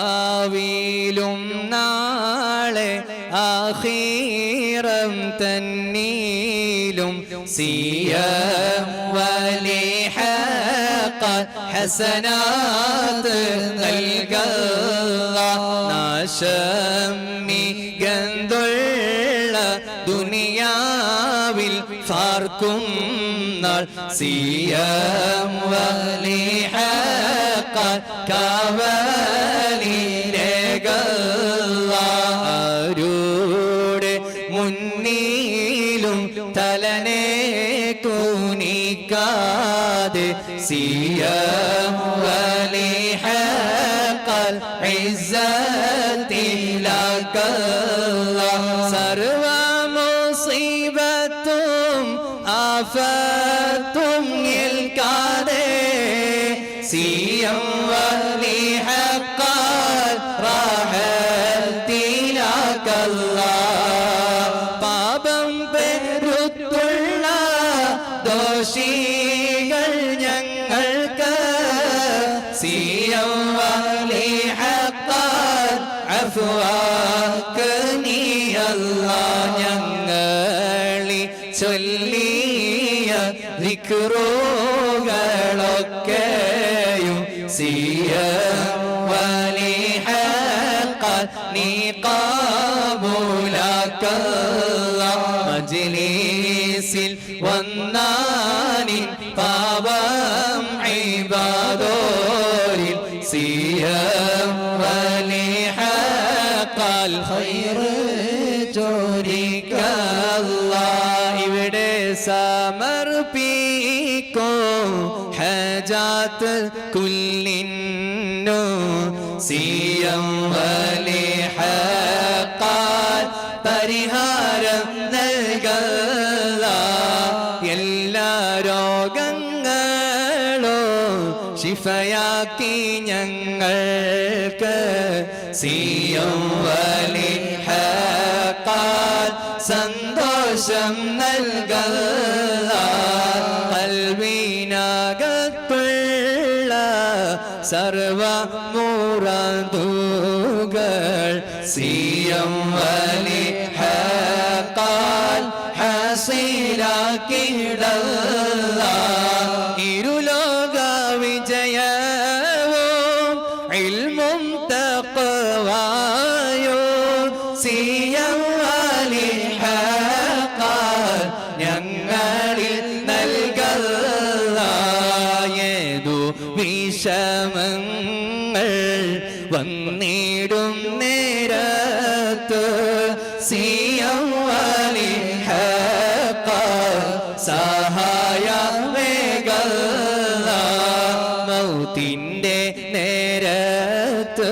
ദുനിയാവിലും നാളെ ആഖിറം തന്നീലും സിയം വലിഹ ഹസനാത്ത് നൽകല്ല നാശം മികന്തുള്ള ദുനിയാവിൽ ഫാർക്കും നാൾ സിയം വലിഹ കാവലിരകളുടെ മുന്നിലും തലനെ കൂനിക്കാതെ സിയം വലിഹഖൽ ഇസ്സത്തിലകല്ല സർവ മുസീബത്തും ആഫത്തും ഏൽക്കാതെ സിയം വലിഹഖൽ റാഹത്തിലകല്ല പാപം പെരുത്തുള്ള ദോഷികൾ ഞങ്ങൾക്ക് സിയം വലിഹഖൽ അഫ്വാക്ക് നീ അല്ലാഹ് ഞങ്ങളി ചൊല്ലിയ ദിക്റുകളൊക്കെയും സിയം വലിഹഖൽ നീ ഖബൂലാക്കല്ല മജ്ലിസിൽ വന്നാനി പാവം ഇബാദോരിൽ സിയം വലിഹഖൽ ഖൈർ ചോരിക്കല്ല ഇവിടെ സമർപ്പിക്കും ഹജാത്ത് കുല്ലിന്നു സിയം വലിഹഖൽ പരിഹാരം നൽകല്ല എല്ലാ രോഗങ്ങളും ശിഫയാക്കി ഞങ്ങൾക്ക് സിയം വലിഹഖൽ സന്തോഷം നൽകല്ല കൽവിനകത്തുള്ള സർവ മുറാദുകൾ സിയം വലിഹഖൽ ഹസീലാക്കിടല്ല ഇരുലോക വിജയവും ഇൽമും തഖ്വായും സിയം വലിഹഖൽ ഞങ്ങളിൽ നൽകല്ല ഏതു വിഷമങ്ങൾ വന്നിടും നേരത്ത് സിയം വലിഹഖൽ സഹായമേകല്ല മൗത്തിൻ്റെ നേരത്ത്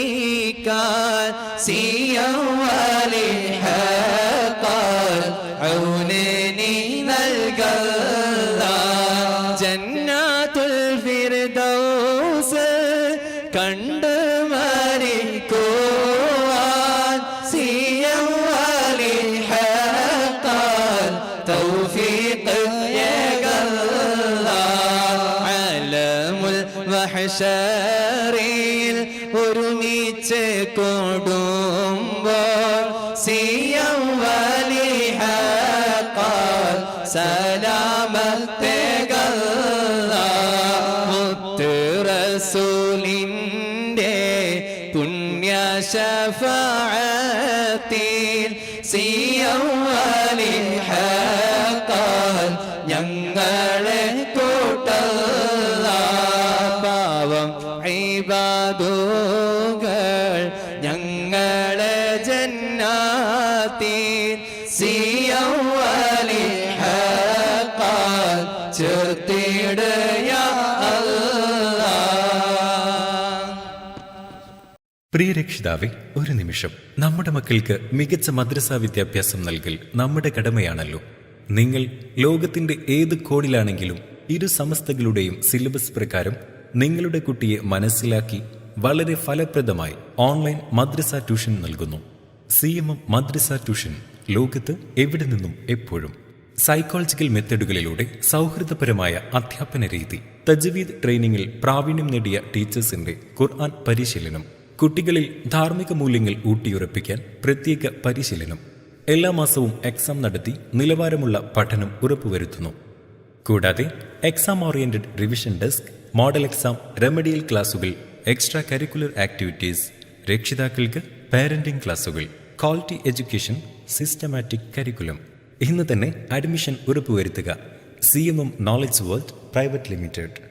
ഈമാനുറപ്പിക്കാൻ സിയം വലിഹഖൽ ഔനനി നൽകല്ല ജന്നാത്തുൽ ഫിർദൗസ് കണ്ട് മരിക്കുവാൻ സിയം വലിഹഖൽ തൗഫീഖ് ഏകല്ല അലമുൽ മഹ്ശറിൽ ഒരുമിച്ച് കൂടുമ്പോൾ സിയം വലിഹഖൽ സലാമത്തേകല്ല മുത്ത് റസൂലിൻ്റെ പുണ്യ ശഫാഅത്തിൽ സിയം വലിഹഖൽ ഞങ്ങളെ കൂട്ടല്ല പാവം ഇബാദുകൾ ഞങ്ങളെ ജന്നാത്തിൽ സിയം വലിഹഖൽ ചേർത്തിട യാ അല്ലാഹ്. പ്രിയ രക്ഷിതാവേ, ഒരു നിമിഷം. നമ്മുടെ മക്കൾക്ക് മികച്ച മദ്രസാ വിദ്യാഭ്യാസം നൽകൽ നമ്മുടെ കടമയാണല്ലോ. നിങ്ങൾ ലോകത്തിന്റെ ഏത് കോണിലാണെങ്കിലും ഇരു സമസ്തകളുടെയും സിലബസ് പ്രകാരം നിങ്ങളുടെ കുട്ടിയെ മനസ്സിലാക്കി വളരെ ഫലപ്രദമായി ഓൺലൈൻ മദ്രസ ട്യൂഷൻ നൽകുന്നു. CMM മദ്രസ ട്യൂഷൻ ലോകത്ത് എവിടെ നിന്നും എപ്പോഴും. സൈക്കോളജിക്കൽ മെത്തഡുകളിലൂടെ സൗഹൃദപരമായ അധ്യാപന രീതി, തജ്വീദ് ട്രെയിനിങ്ങിൽ പ്രാവീണ്യം നേടിയ ടീച്ചേഴ്സിന്റെ ഖുർആൻ പരിശീലനം, കുട്ടികളിൽ ധാർമ്മിക മൂല്യങ്ങൾ ഊട്ടിയുറപ്പിക്കാൻ പ്രത്യേക പരിശീലനം. എല്ലാ മാസവും എക്സാം നടത്തി നിലവാരമുള്ള പഠനം ഉറപ്പുവരുത്തുന്നു. കൂടാതെ exam oriented revision desk, model exam, remedial ക്ലാസുകൾ, എക്സ്ട്രാ കരിക്കുലർ ആക്ടിവിറ്റീസ്, രക്ഷിതാക്കൾക്ക് പാരന്റിംഗ് ക്ലാസുകൾ, ക്വാളിറ്റി എഡ്യൂക്കേഷൻ, സിസ്റ്റമാറ്റിക് കരിക്കുലം. ഇന്ന് തന്നെ അഡ്മിഷൻ ഉറപ്പുവരുത്തുക. CMM knowledge world private limited.